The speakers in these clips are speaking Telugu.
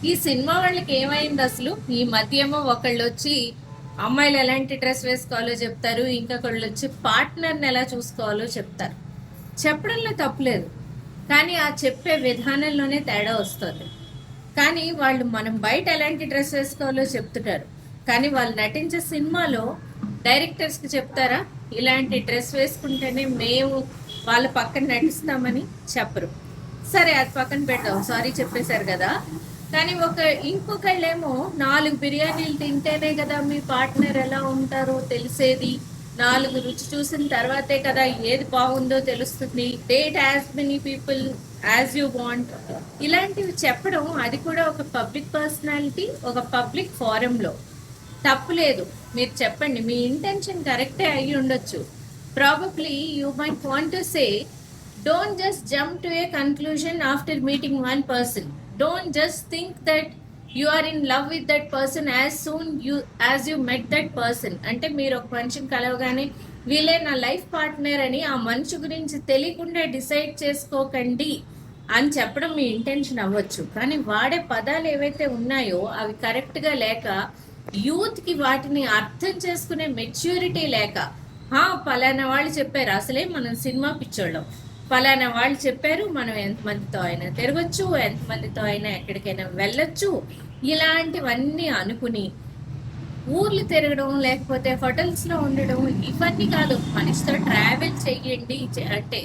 ఈ సినిమా వాళ్ళకి ఏమైంది అసలు? ఈ మధ్య ఏమో ఒకళ్ళు వచ్చి అమ్మాయిలు ఎలాంటి డ్రెస్ వేసుకోవాలో చెప్తారు, ఇంకొకళ్ళు వచ్చి పార్ట్నర్ని ఎలా చూసుకోవాలో చెప్తారు. చెప్పడంలో తప్పులేదు, కానీ ఆ చెప్పే విధానంలోనే తేడా వస్తుంది. కానీ వాళ్ళు మనం బయట ఎలాంటి డ్రెస్ వేసుకోవాలో చెప్తుంటారు, కానీ వాళ్ళు నటించే సినిమాలో డైరెక్టర్స్కి చెప్తారా ఇలాంటి డ్రెస్ వేసుకుంటేనే మేము వాళ్ళ పక్కన నటిస్తామని? చెప్పరు. సరే, అది పక్కన పెడదాం, సారీ చెప్పేశారు కదా. కానీ ఇంకొకళ్ళేమో 4 బిర్యానీలు తింటేనే కదా మీ పార్ట్నర్ ఎలా ఉంటారో తెలిసేది, 4 రుచి చూసిన తర్వాతే కదా ఏది బాగుందో తెలుస్తుంది, date as many people as you want, ఇలాంటివి చెప్పడం, అది కూడా ఒక పబ్లిక్ పర్సనాలిటీ, ఒక పబ్లిక్ ఫోరంలో. తప్పులేదు, మీరు చెప్పండి, మీ ఇంటెన్షన్ కరెక్టే అయ్యి ఉండొచ్చు. Probably you might want to say, don't just jump to a conclusion after meeting one person. Don't just think that you are in love with that person as soon as you met that person. అంటే మీరు ఒక మనిషిని కలవగానే వీళ్ళే నా లైఫ్ పార్ట్నర్ అని ఆ మనిషి గురించి తెలియకుండా డిసైడ్ చేసుకోకండి అని చెప్పడం మీ ఇంటెన్షన్ అవ్వచ్చు. కానీ వాడే పదాలు ఏవైతే ఉన్నాయో అవి కరెక్ట్గా లేక, యూత్కి వాటిని అర్థం చేసుకునే మెచ్యూరిటీ లేక, పలానా వాళ్ళు చెప్పారు, అసలే మనం సినిమా పిచ్చోళ్ళం, ఫలానా వాళ్ళు చెప్పారు మనం ఎంతమందితో అయినా తిరగచ్చు, ఎంతమందితో అయినా ఎక్కడికైనా వెళ్ళొచ్చు, ఇలాంటివన్నీ అనుకుని ఊర్లు తిరగడం, లేకపోతే హోటల్స్లో ఉండడం, ఇవన్నీ కాదు. మనిషితో ట్రావెల్ చెయ్యండి అంటే,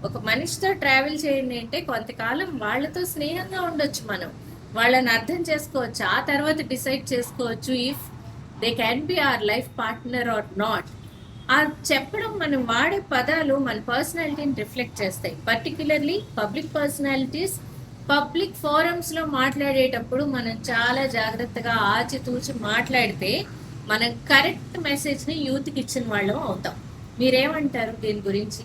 ఒక మనిషితో ట్రావెల్ చేయండి అంటే కొంతకాలం వాళ్ళతో స్నేహంగా ఉండొచ్చు, మనం వాళ్ళని అర్థం చేసుకోవచ్చు, ఆ తర్వాత డిసైడ్ చేసుకోవచ్చు if they can be our life partner or not. ఆ చెప్పడం, మనం వాడే పదాలు మన పర్సనాలిటీని రిఫ్లెక్ట్ చేస్తాయి. పర్టికులర్లీ పబ్లిక్ పర్సనాలిటీస్ పబ్లిక్ ఫోరమ్స్లో మాట్లాడేటప్పుడు మనం చాలా జాగ్రత్తగా ఆచితూచి మాట్లాడితే మనం కరెక్ట్ మెసేజ్ని యూత్కి ఇచ్చిన వాళ్ళం అవుతాం. మీరేమంటారు దీని గురించి?